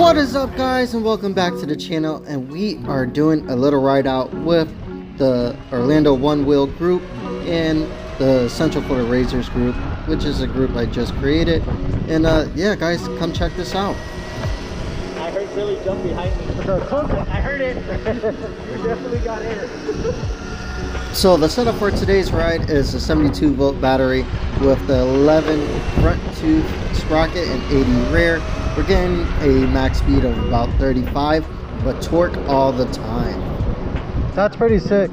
What is up, guys, and welcome back to the channel. And we are doing a little ride out with the Orlando OneWheel group and the Central Florida Razors group, which is a group I just created. And yeah, guys, come check this out. I heard Billy jump behind me. I heard it. You definitely got it. So the setup for today's ride is a 72 volt battery with the 11 front tooth sprocket and 80 rear. We're getting a max speed of about 35, but torque all the time. That's pretty sick.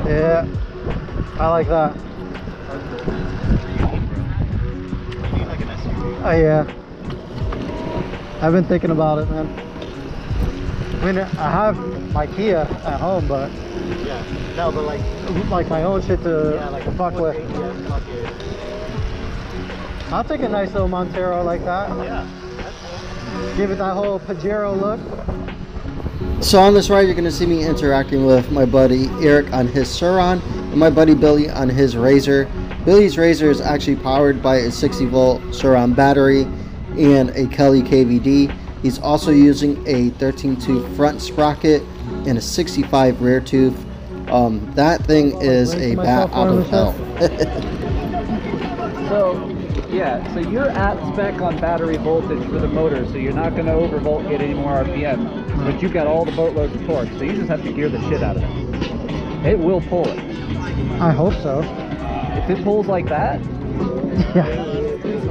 Yeah, I like that. You need like an SUV. Oh yeah, I've been thinking about it, man. I mean, I have my Kia at home, but Yeah. No, but like my own shit to fuck with. ABS, fuck it. I'll take a nice little Montero like that. Yeah. Give it that whole Pajero look. So on this ride, you're going to see me interacting with my buddy Eric on his Surron and my buddy Billy on his Razor. Billy's Razor is actually powered by a 60 volt Surron battery and a Kelly KVD. He's also using a 13 tooth front sprocket and a 65 rear tooth. That thing is a bat out of hell. So you're at spec on battery voltage for the motor, so you're not going to overvolt, get any more RPM, but you've got all the boatloads of torque, so you just have to gear the shit out of it. It will pull it. I hope so. If it pulls like that, Yeah,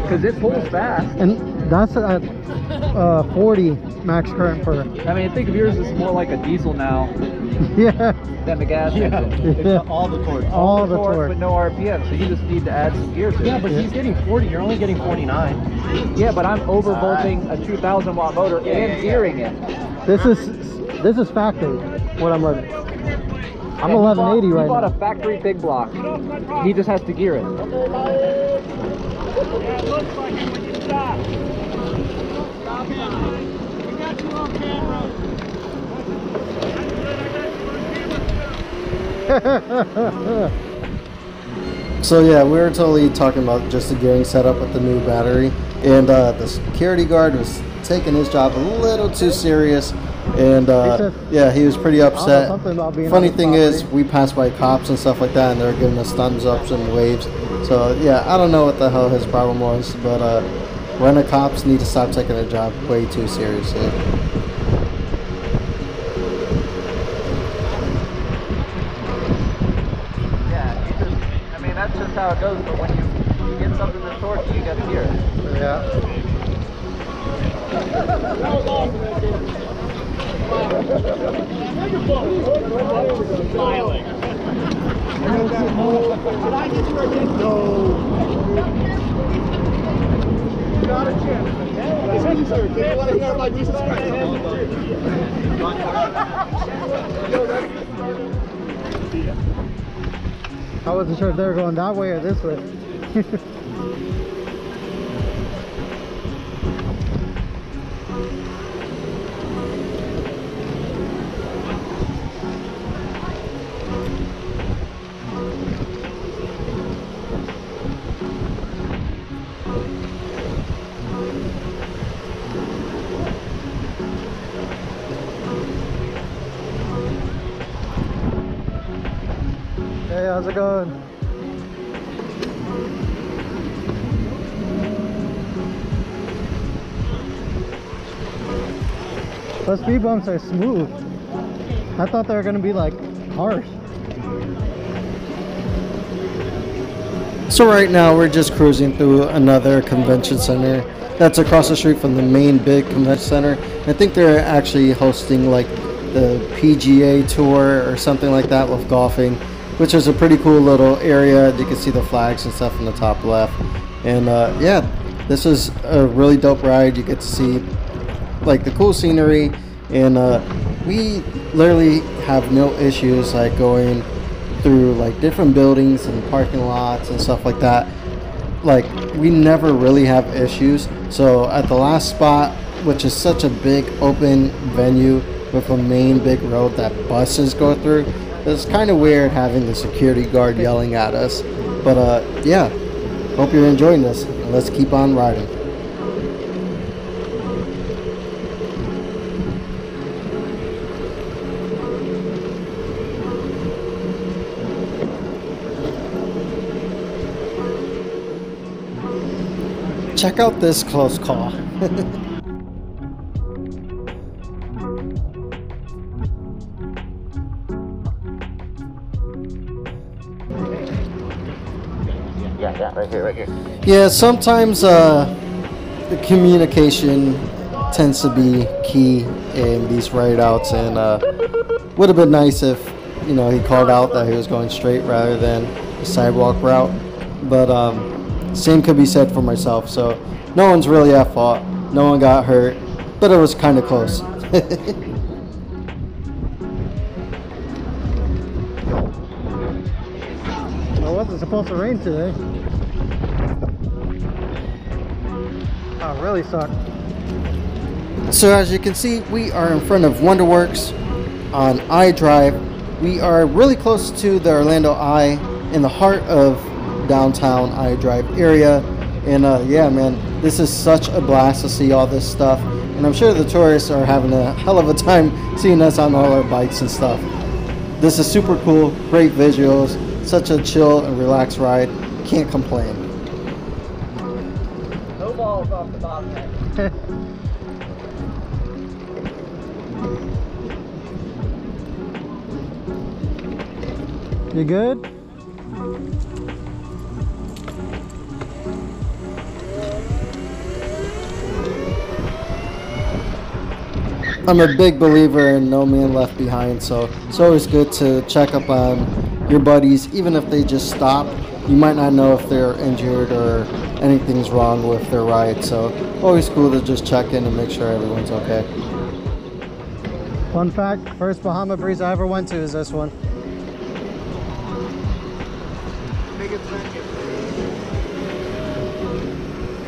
because it pulls fast. and that's at 40 max current per. I mean, think of yours as more like a diesel now Yeah, than the gas engine. yeah. All the torque. All the torque. But no RPM, so you just need to add some gear to it. Yeah, but he's getting 40. You're only getting 49. Yeah, but I'm overvolting a 2,000 watt motor and gearing it. This is factory. What I'm running. I'm 1180 right He bought now. a factory big block. He just has to gear it. Yeah, it looks like it when you stop. Stop in. We got you on camera. So yeah, we were totally talking about just the gearing setup with the new battery, and the security guard was taking his job a little too serious, and yeah, he was pretty upset. Funny thing is, we passed by cops and stuff like that, and they were giving us thumbs ups and waves. So yeah, I don't know what the hell his problem was, but rental cops need to stop taking their job way too seriously. That's just how it goes, but when you get something that's torquey, you got to gear it. Yeah. Smiling. Did I get your attention? No. Not a chance. Excuse me, sir. Do you want to hear about Jesus Christ? I wasn't sure if they were going that way or this way. Hey, how's it going? Those speed bumps are smooth. I thought they were gonna be like harsh. So right now we're just cruising through another convention center that's across the street from the main big convention center. I think they're actually hosting like the PGA tour or something like that with golfing, which is a pretty cool little area. You can see the flags and stuff in the top left. And yeah, this is a really dope ride. You get to see like the cool scenery, and we literally have no issues like going through like different buildings and parking lots and stuff like that. Like, we never really have issues. So at the last spot, which is such a big open venue with a main big road that buses go through, it's kind of weird having the security guard yelling at us. But yeah, hope you're enjoying this. Let's keep on riding. check out this close call. Yeah, right here. Yeah, sometimes the communication tends to be key in these rideouts, and would have been nice if, you know, he called out that he was going straight rather than a sidewalk route. But same could be said for myself, so no one's really at fault. No one got hurt, but it was kind of close. It wasn't supposed to rain today. Oh, it really sucked. So as you can see, we are in front of Wonderworks on iDrive. We are really close to the Orlando Eye, in the heart of downtown iDrive area. And yeah, man, this is such a blast to see all this stuff. And I'm sure the tourists are having a hell of a time seeing us on all our bikes and stuff. This is super cool, great visuals, such a chill and relaxed ride. Can't complain. No balls off the bobcat. You good? I'm a big believer in no man left behind, so it's always good to check up on your buddies, even if they just stop. You might not know if they're injured or anything's wrong with their ride, so always cool to just check in and make sure everyone's okay. Fun fact, first Bahama Breeze I ever went to is this one.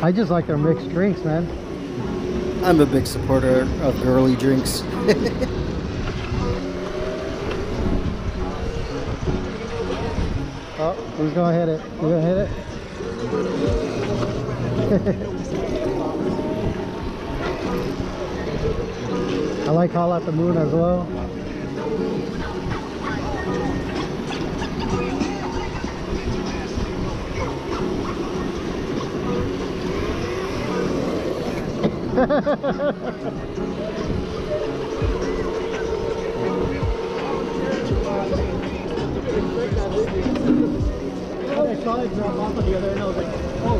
I just like their mixed drinks, man. I'm a big supporter of girly drinks. Oh, who's gonna hit it? You gonna hit it? I like Call Out the Moon as well. I saw it drop off on the other end, I was like, oh.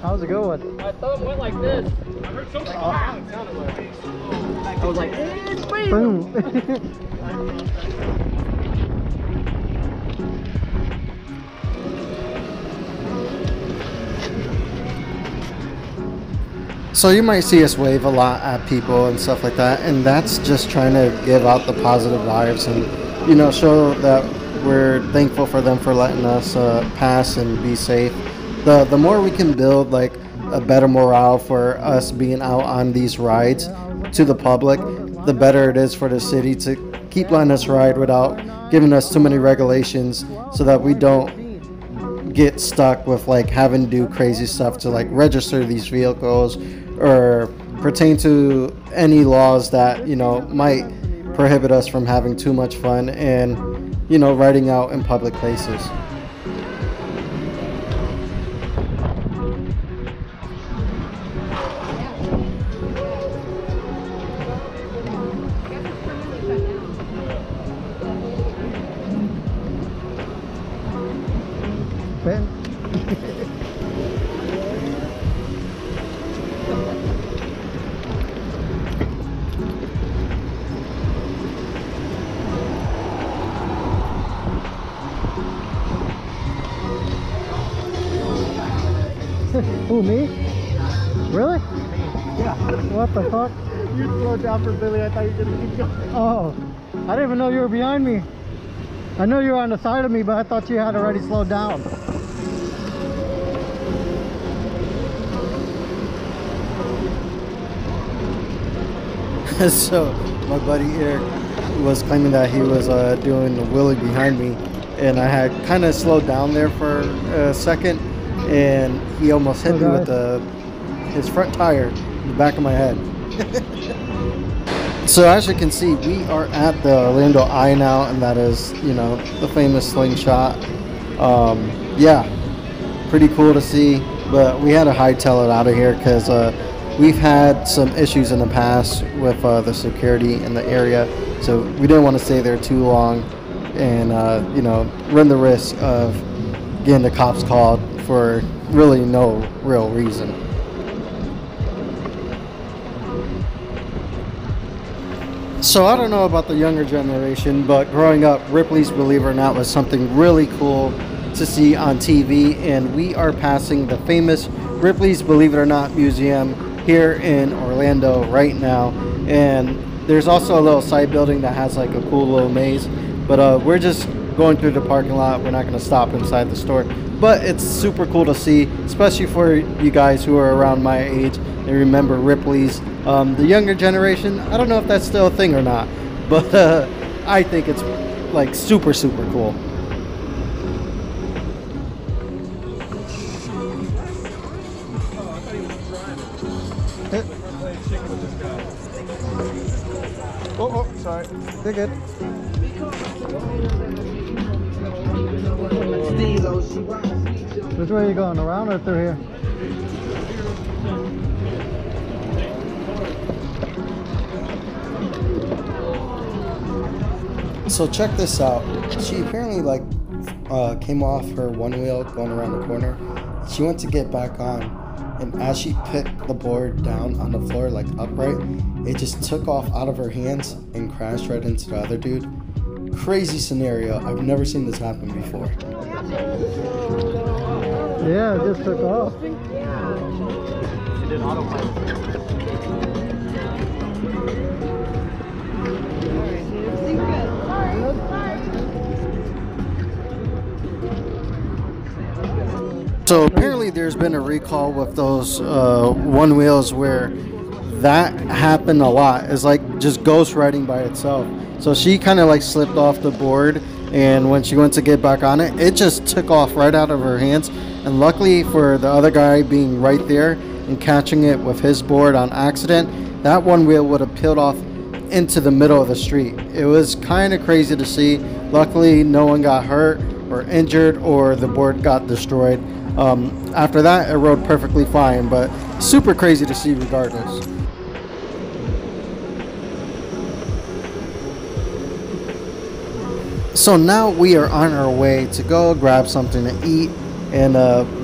That was a good one. My thumb went like this. I heard something. It sounded like. I was like, it's free. Boom. So you might see us wave a lot at people and stuff like that, and that's just trying to give out the positive vibes and, you know, show that we're thankful for them for letting us pass and be safe. The more we can build like a better morale for us being out on these rides to the public, the better it is for the city to keep letting us ride without giving us too many regulations, so that we don't get stuck with like having to do crazy stuff to like register these vehicles or pertain to any laws that, you know, might prohibit us from having too much fun and, you know, riding out in public places. Ben. Who, me? Really? Yeah. What the fuck? You slowed down for Billy, I thought you were going to keep going. Oh, I didn't even know you were behind me. I know you were on the side of me, but I thought you had already slowed down. So my buddy Eric was claiming that he was doing the wheelie behind me, and I had kind of slowed down there for a second, and he almost hit me with his front tire in the back of my head. So as you can see, we are at the Orlando Eye now, and that is, you know, the famous slingshot. Yeah, pretty cool to see, but we had to hightail it out of here because we've had some issues in the past with the security in the area, so we didn't want to stay there too long and you know, run the risk of getting the cops called for really no real reason. So I don't know about the younger generation, but growing up, Ripley's Believe It or Not was something really cool to see on TV, and we are passing the famous Ripley's Believe It or Not Museum here in Orlando right now. And there's also a little side building that has like a cool little maze, but we're just going through the parking lot. We're not going to stop inside the store, but it's super cool to see, especially for you guys who are around my age and remember Ripley's. The younger generation, I don't know if that's still a thing or not, but I think it's like super cool. Oh, sorry. They're good. Which way are you going, around or through here? So check this out. She apparently like came off her one wheel going around the corner. She went to get back on, and as she picked the board down on the floor like upright, it just took off out of her hands and crashed right into the other dude. Crazy scenario. I've never seen this happen before. Yeah, it just took off. She did autopilot. So apparently there's been a recall with those one wheels where that happened a lot. It's like just ghost riding by itself. So she kind of like slipped off the board, and when she went to get back on it, it just took off right out of her hands. And luckily for the other guy being right there and catching it with his board on accident, that one wheel would have peeled off into the middle of the street. It was kind of crazy to see. Luckily no one got hurt or injured or the board got destroyed. After that, it rode perfectly fine, but super crazy to see regardless. So now we are on our way to go grab something to eat, and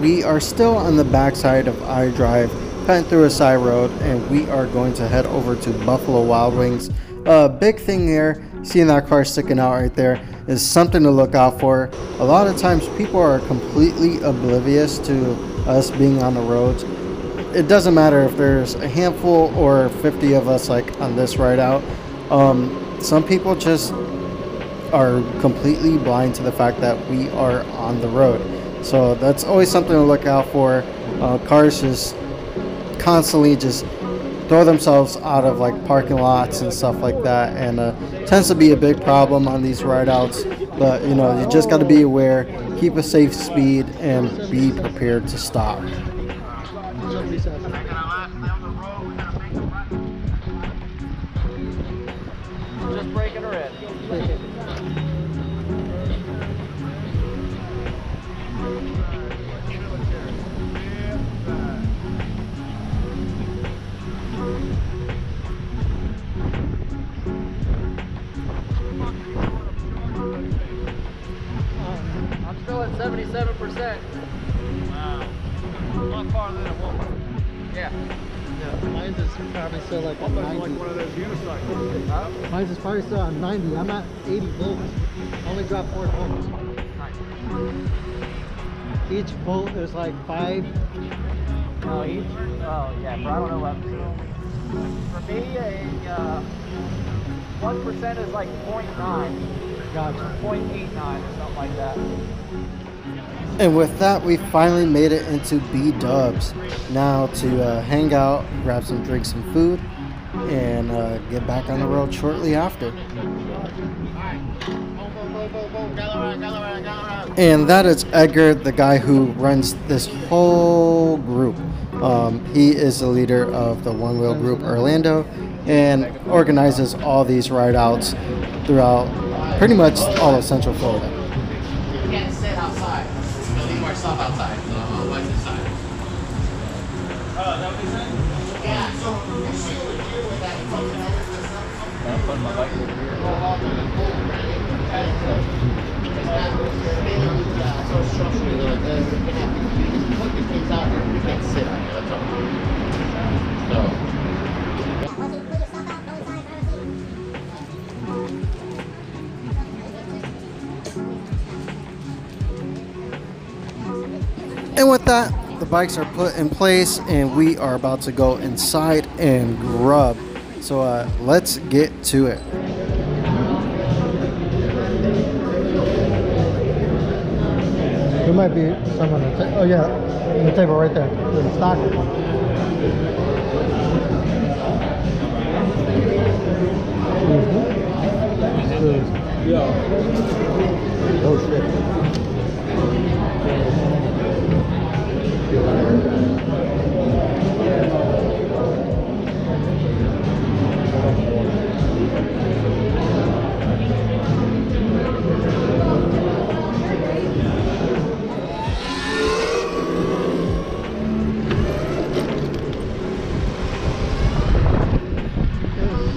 we are still on the backside of I-Drive, cutting through a side road, and we are going to head over to Buffalo Wild Wings. Big thing here, seeing that car sticking out right there, is something to look out for. A lot of times people are completely oblivious to us being on the roads. It doesn't matter if there's a handful or 50 of us like on this ride out. Some people just are completely blind to the fact that we are on the road. So that's always something to look out for. Cars just constantly just throw themselves out of like parking lots and stuff like that, and tends to be a big problem on these ride outs. But you know, you just got to be aware, keep a safe speed, and be prepared to stop. Just breaking her in. I'm still at 77%. Wow. A lot farther than it was. Yeah. Yeah, mine's is probably still like at 90. Like one of those unicycles. Huh? Mine's is probably still on 90. I'm at 80 volts. I only dropped 4 volts. Each volt is like 5. Oh, each? Oh, yeah, but I don't know what. For me, a 1% is like 0.9. Gotcha. 0.89 or something like that. And with that, we finally made it into B-Dubs. Now to hang out, grab some drinks and food, and get back on the road shortly after. And that is Edgar, the guy who runs this whole group. He is the leader of the OneWheel group Orlando and organizes all these ride outs throughout pretty much all of Central Florida. You can't sit outside. You'll leave more stuff outside. So I'll wipe this side. Oh, that what you said? Yeah, so you shielded here with that fucking I'll put my bike over here. So structurally like this, you can have to put your things out here. You can't sit on here, that's all. So. And with that, the bikes are put in place and we are about to go inside and grub. So let's get to it. There might be some on the table. Oh yeah, on the table right there. There's a stock. Yeah. Oh shit.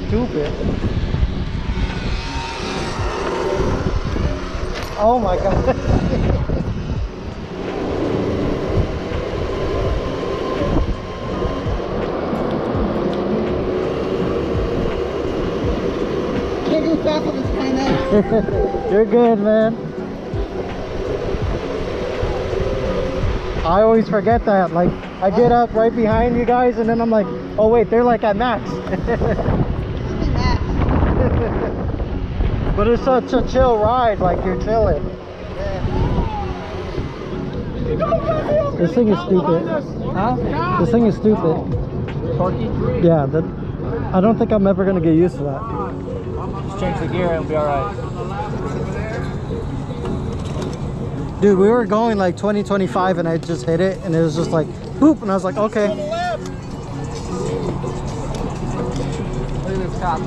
Stupid. Oh my god. Can't go fast on this kind of. You're good, man. I always forget that. Like, I get up right behind you guys and then I'm like, oh wait, they're like at max. But it's such a chill ride, like you're chilling. This thing is stupid. Huh? This thing is stupid. Torquey? Yeah, that. I don't think I'm ever gonna get used to that. Just change the gear and it'll be alright. Dude, we were going like 20, 25 and I just hit it and it was just like, boop, and I was like, okay. Look at this cop.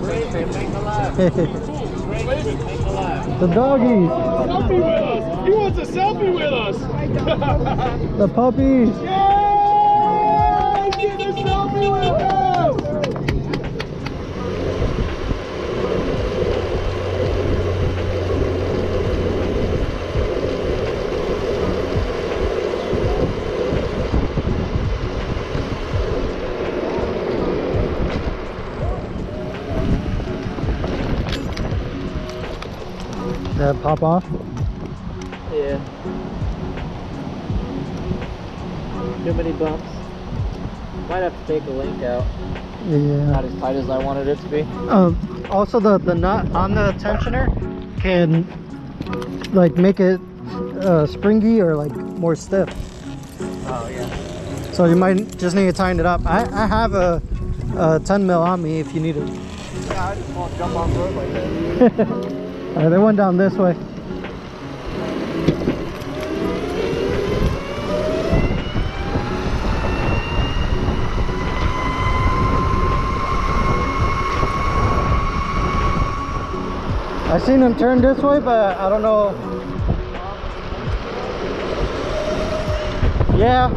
The doggies. Selfie with us. He wants a selfie with us. The puppies. Yay! Get a selfie with us. That pop off. Yeah. Too many bumps. Might have to take the link out. Yeah. Not as tight as I wanted it to be. Also the nut on the tensioner can like make it springy or like more stiff. Oh yeah. So you might just need to tighten it up. I have a 10 mil on me if you need it. Yeah, I just won't jump off the road like that. Alright, they went down this way. I seen him turn this way, but I don't know. Yeah.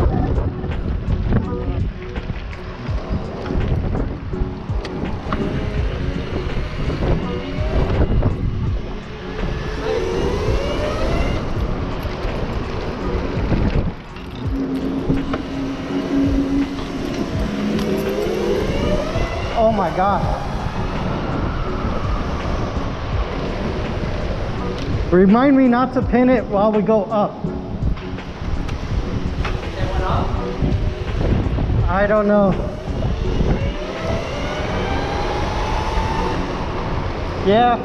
Oh my God. Remind me not to pin it while we go up. I don't know. Yeah.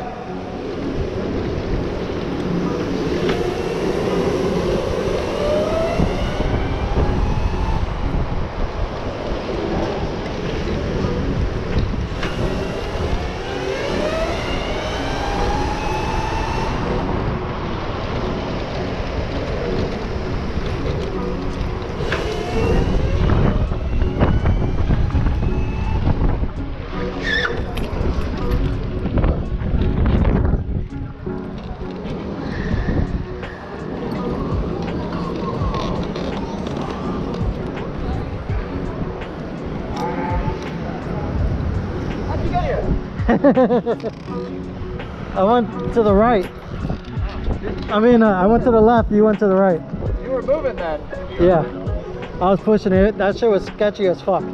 I went to the right. I mean, I went to the left, you went to the right. You were moving then. Yeah, I was pushing it. That shit was sketchy as fuck.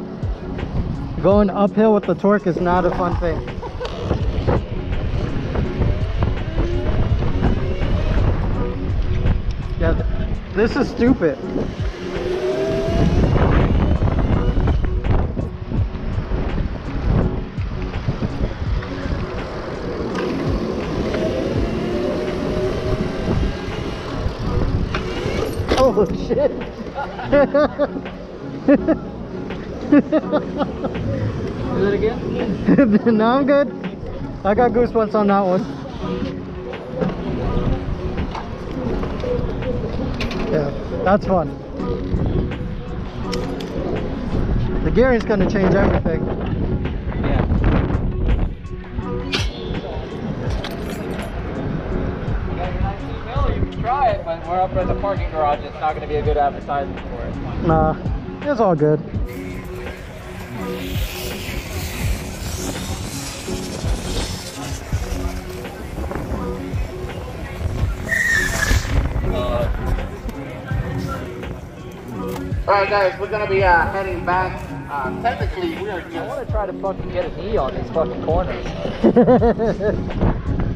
Going uphill with the torque is not a fun thing. Yeah, this is stupid. Oh shit. Do it again? No, I'm good. I got goosebumps on that one. Yeah, that's fun. The gearing's gonna change everything. Yeah. You can try it, but we're up at the parking garage. It's not going to be a good advertisement for it. Nah, it's all good. Alright guys, we're gonna be heading back. Technically we are I want to try to fucking get a knee on these fucking corners.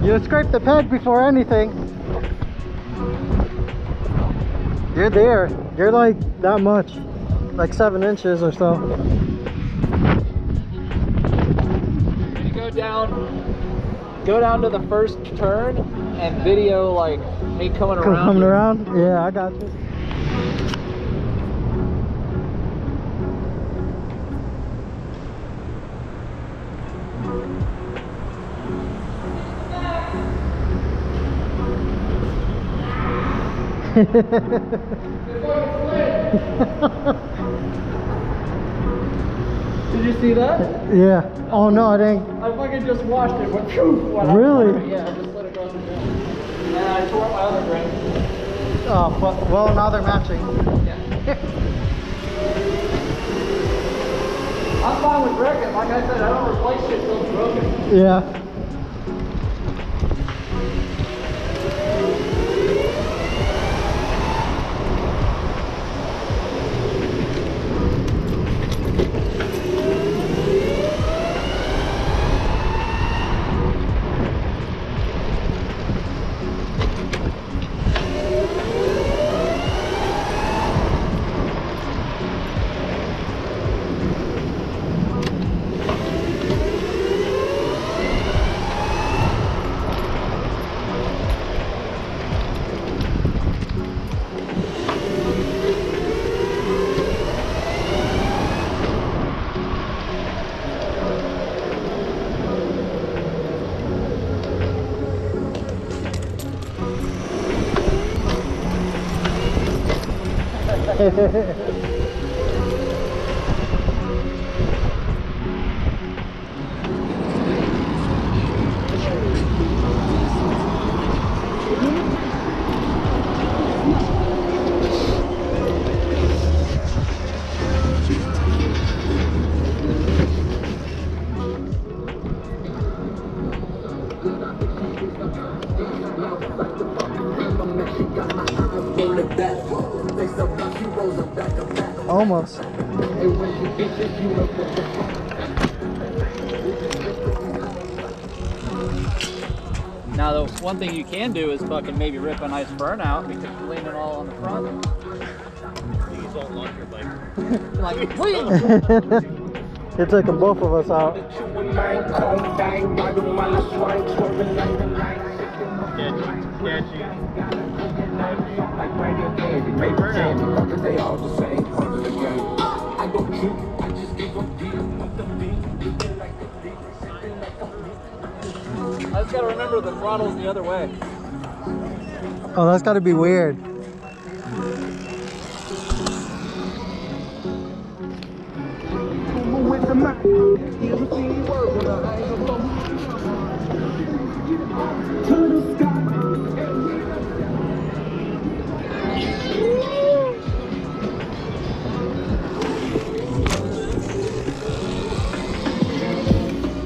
You scrape the peg before anything. You're there. You're like that much. Like 7 inches or so. You go down to the first turn and video like me coming around. Coming around? Yeah, I got you. Did you see that? Yeah. Oh no, it ain't. I fucking just washed it. Went phew. Really? Yeah, I just let it go in the bin. And I tore my other brain. Oh, well, now they're matching. Yeah. I'm fine with wrecking. Like I said, I don't replace shit till it's broken. Yeah. Almost. Now, the one thing you can do is fucking maybe rip a nice burnout because you're leaning all on the front. Please don't launch your bike. Like, please! You're taking both of us out. I just gotta remember the throttle's the other way. Oh, that's gotta be weird.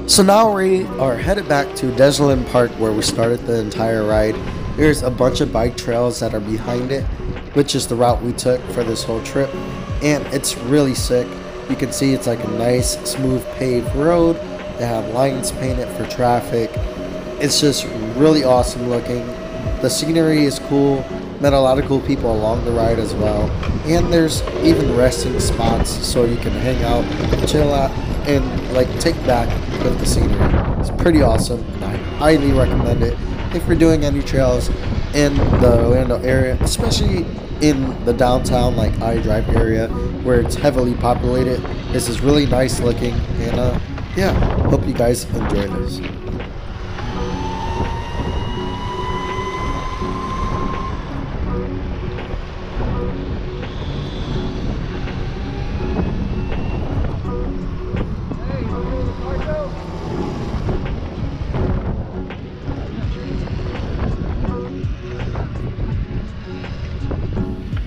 So now we are headed back to Desolin Park where we started the entire ride. There's a bunch of bike trails that are behind it, which is the route we took for this whole trip, and it's really sick. You can see it's like a nice smooth paved road. They have lines painted for traffic. It's just really awesome looking. The scenery is cool. Met a lot of cool people along the ride as well, and there's even resting spots so you can hang out, chill out, and like take back with the scenery. It's pretty awesome, and I highly recommend it if you're doing any trails in the Orlando area, especially in the downtown like iDrive area where it's heavily populated. This is really nice looking, and yeah, hope you guys enjoy this.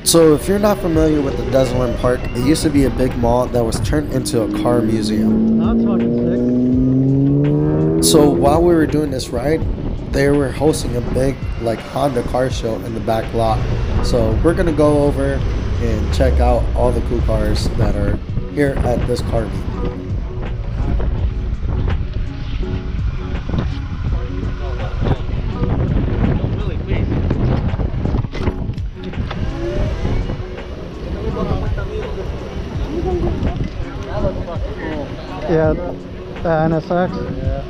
So if you're not familiar with the Desolin Park, it used to be a big mall that was turned into a car museum. That's fucking sick. So while we were doing this ride, they were hosting a big like Honda car show in the back lot. So we're gonna go over and check out all the cool cars that are here at this car meet. Yeah, the NSX. Yeah.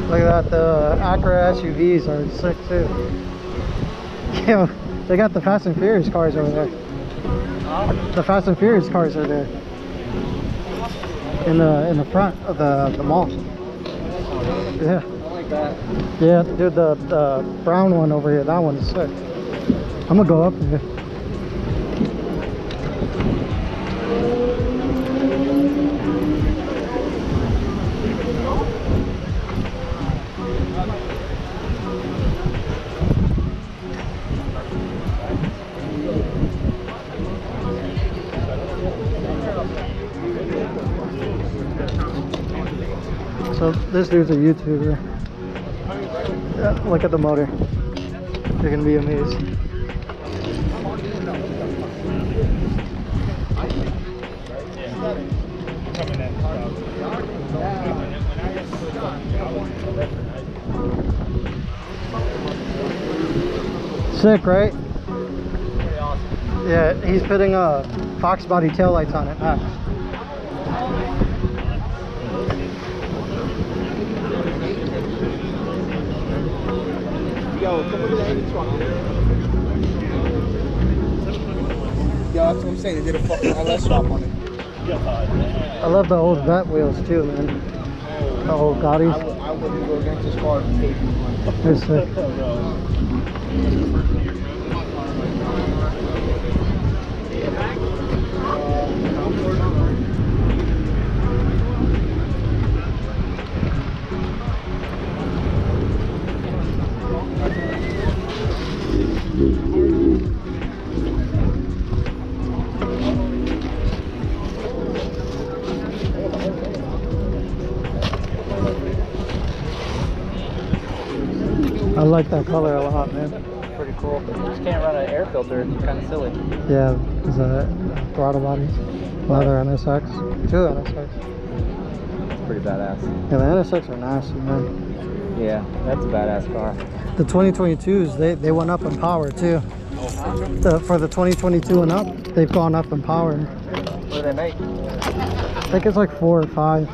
Look at that, the Acura SUVs are sick too. Yeah, they got the Fast and Furious cars over there. The Fast and Furious cars are there in the front of the mall. Yeah. I like that. Yeah, dude, the brown one over here, that one is sick. I'm gonna go up there. So this dude's a YouTuber. Yeah, look at the motor. You're gonna be amazed. Sick, right? Pretty awesome. Yeah, he's putting Fox body taillights on it. Yo, come look at the engine truck. Yo, that's what I'm saying. They did a fucking LS swap on it. I love the old vet wheels too, man. The old Gaudis. I wouldn't go against this car and take one. They're sick. I like that color a lot, man. Pretty cool. You just can't run an air filter. It's kind of silly. Yeah, there's a throttle bodies. Leather NSX. Two NSX. Pretty badass. Yeah, the NSX are nasty, man. Yeah, that's a badass car. The 2022s, they went up in power too. For the 2022 and up, they've gone up in power. What do they make? I think it's like 4 or 5.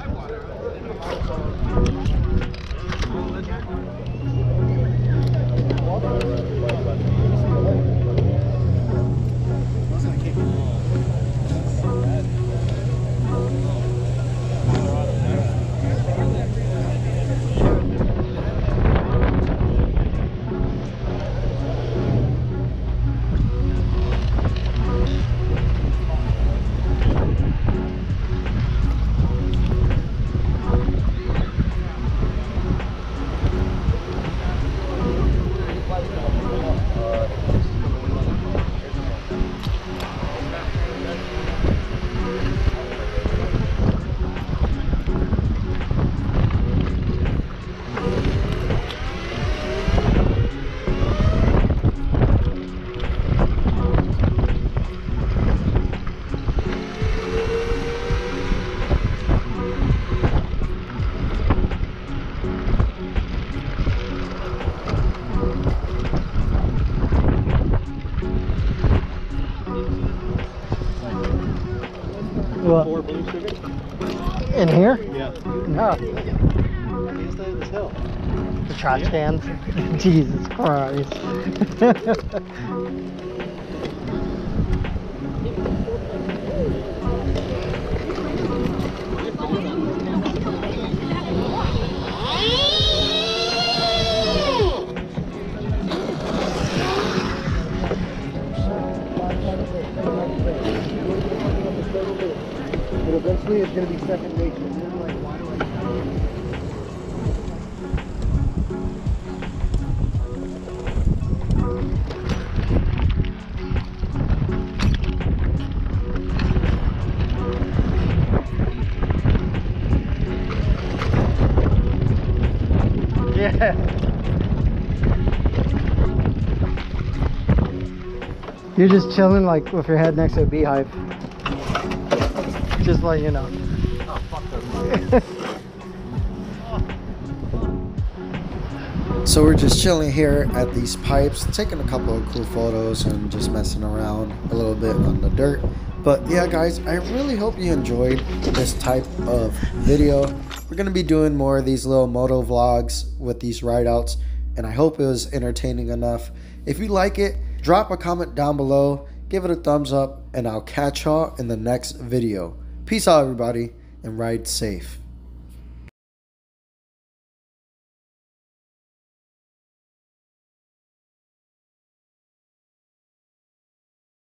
What? 4 blue sugar? In here? Yeah. No. Here's this hill. The trash cans. Jesus Christ. But eventually it's going to be second nature. And then like, why do Yeah. You're just chilling like with your head next to a beehive. Just like, you know. Oh, fuck those. So we're just chilling here at these pipes, taking a couple of cool photos and just messing around a little bit on the dirt. But yeah guys, I really hope you enjoyed this type of video. We're going to be doing more of these little moto vlogs with these rideouts, and I hope it was entertaining enough. If you like it, drop a comment down below, give it a thumbs up, and I'll catch y'all in the next video. Peace out everybody, and ride safe.